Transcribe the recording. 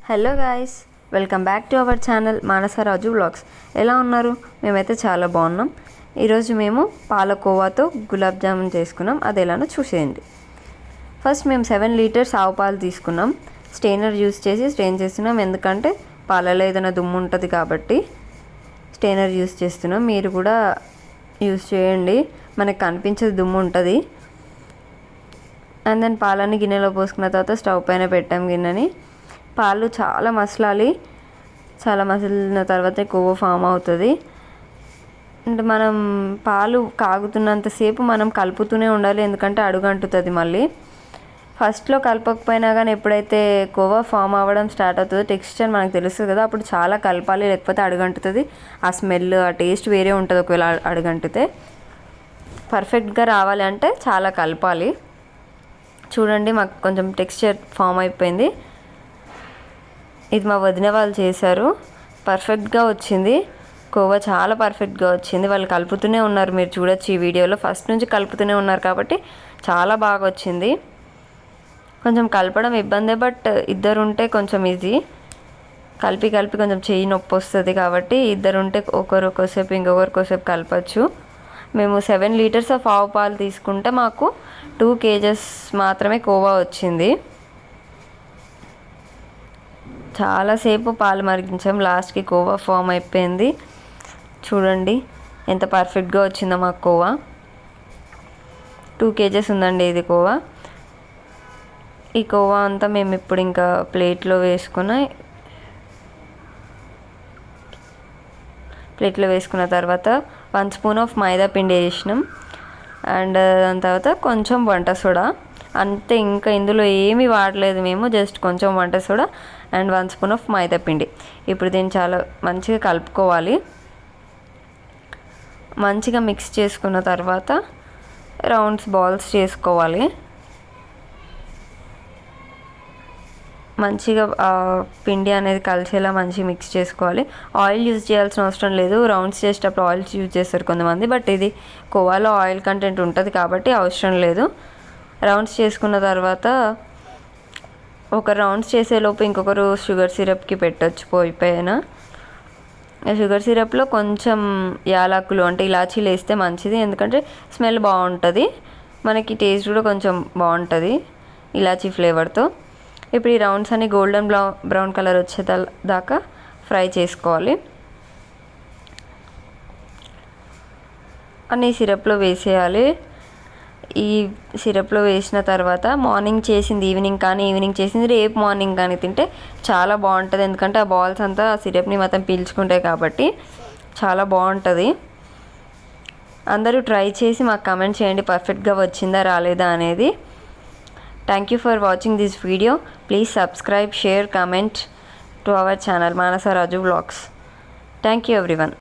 Hello guys, welcome back to our channel Manasa Raju vlogs. ఎలా ఉన్నారు? మేమైతే చాలా బాగున్నాం. ఈరోజు మేము పాలకోవాతో గులాబ్ జామున్ చేసుకున్నాం. అది ఎలానో చూసేయండి. ఫస్ట్ మేము 7 లీటర్స్ ఆవు పాలు తీసుకున్నాం. స్టెయినర్ యూస్ చేసి స్టెయిన్ చేస్తున్నాం, ఎందుకంటే పాలలో ఏదైనా దుమ్ము ఉంటుంది కాబట్టి స్టెయినర్ యూస్ చేస్తున్నాం. మీరు కూడా యూస్ చేయండి, మనకు కనిపించేది దుమ్ము ఉంటుంది. అండ్ దెన్ పాలని గిన్నెలో పోసుకున్న తర్వాత స్టవ్ పైన పెట్టాం గిన్నెని. పాలు చాలా మసలాలి, చాలా మసిలిన తర్వాత కొవ్వు ఫామ్ అవుతుంది. అంటే మనం పాలు కాగుతున్నంతసేపు మనం కలుపుతూనే ఉండాలి, ఎందుకంటే అడుగంటుతుంది. మళ్ళీ ఫస్ట్లో కలపకపోయినా కానీ ఎప్పుడైతే కొవ్వు ఫామ్ అవ్వడం స్టార్ట్ అవుతుందో టెక్స్చర్ మనకు తెలుస్తుంది కదా, అప్పుడు చాలా కలపాలి, లేకపోతే అడుగంటుతుంది. ఆ స్మెల్, ఆ టేస్ట్ వేరే ఉంటుంది. ఒకవేళ అడుగంటితే పర్ఫెక్ట్గా రావాలి అంటే చాలా కలపాలి. చూడండి, మాకు కొంచెం టెక్స్చర్ ఫామ్ అయిపోయింది. ఇది మా వదిన వాళ్ళు చేశారు, పర్ఫెక్ట్గా వచ్చింది. కోవా చాలా పర్ఫెక్ట్గా వచ్చింది. వాళ్ళు కలుపుతూనే ఉన్నారు, మీరు చూడొచ్చు ఈ వీడియోలో. ఫస్ట్ నుంచి కలుపుతూనే ఉన్నారు కాబట్టి చాలా బాగా వచ్చింది. కొంచెం కలపడం ఇబ్బందే, బట్ ఇద్దరు ఉంటే కొంచెం ఈజీ. కలిపి కొంచెం చెయ్యి నొప్పి వస్తుంది కాబట్టి ఇద్దరు ఉంటే ఒకరు ఒకసేపు ఇంకొకరు ఒకసేపు కలపచ్చు. మేము 7 లీటర్స్ ఆఫ్ ఆవు పాలు తీసుకుంటే మాకు 2 kgs మాత్రమే కోవా వచ్చింది. చాలాసేపు పాలు మరిగించాం, లాస్ట్కి కోవా ఫామ్ అయిపోయింది. చూడండి ఎంత పర్ఫెక్ట్గా వచ్చిందో మాకు కోవా. 2 kgs ఉందండి ఇది కోవా. ఈ కోవా అంతా మేము ఇప్పుడు ఇంకా ప్లేట్లో వేసుకున్న తర్వాత 1 స్పూన్ ఆఫ్ మైదా పిండి వేసినాం. అండ్ దాని తర్వాత కొంచెం వంట సోడా, అంతే. ఇంకా ఇందులో ఏమీ వాడలేదు మేము, జస్ట్ కొంచెం వంట సోడా అండ్ 1 స్పూన్ ఆఫ్ మైదా పిండి. ఇప్పుడు దీన్ని చాలా మంచిగా కలుపుకోవాలి. మంచిగా మిక్స్ చేసుకున్న తర్వాత రౌండ్స్ బాల్స్ చేసుకోవాలి. మంచిగా పిండి అనేది కలిసేలా మంచిగా మిక్స్ చేసుకోవాలి. ఆయిల్ యూజ్ చేయాల్సిన అవసరం లేదు, రౌండ్స్ చేసేటప్పుడు ఆయిల్స్ యూజ్ చేస్తారు కొంతమంది, బట్ ఇది కోవాలో ఆయిల్ కంటెంట్ ఉంటుంది కాబట్టి అవసరం లేదు. రౌండ్స్ చేసుకున్న తర్వాత ఒక రౌండ్స్ చేసేలోపు ఇంకొకరు షుగర్ సిరప్కి పెట్టచ్చు పొయ్యి పైన. షుగర్ సిరప్లో కొంచెం యాలకులు అంటే ఇలాచీలు వేస్తే మంచిది, ఎందుకంటే స్మెల్ బాగుంటుంది, మనకి టేస్ట్ కూడా కొంచెం బాగుంటుంది ఇలాచీ ఫ్లేవర్తో. ఇప్పుడు ఈ రౌండ్స్ అన్ని గోల్డెన్ బ్రౌన్ కలర్ వచ్చేదాకా ఫ్రై చేసుకోవాలి. అన్నీ సిరప్లో వేసేయాలి. ఈ సిరప్లో వేసిన తర్వాత మార్నింగ్ చేసింది ఈవినింగ్ కానీ, ఈవినింగ్ చేసింది రేపు మార్నింగ్ కానీ తింటే చాలా బాగుంటుంది, ఎందుకంటే ఆ బాల్స్ అంతా ఆ సిరప్ని మొత్తం పీల్చుకుంటాయి కాబట్టి చాలా బాగుంటుంది. అందరూ ట్రై చేసి మాకు కమెంట్ చేయండి పర్ఫెక్ట్గా వచ్చిందా రాలేదా అనేది. Thank you for watching this video. Please subscribe, share, comment to our channel Manasa Raju vlogs. Thank you everyone.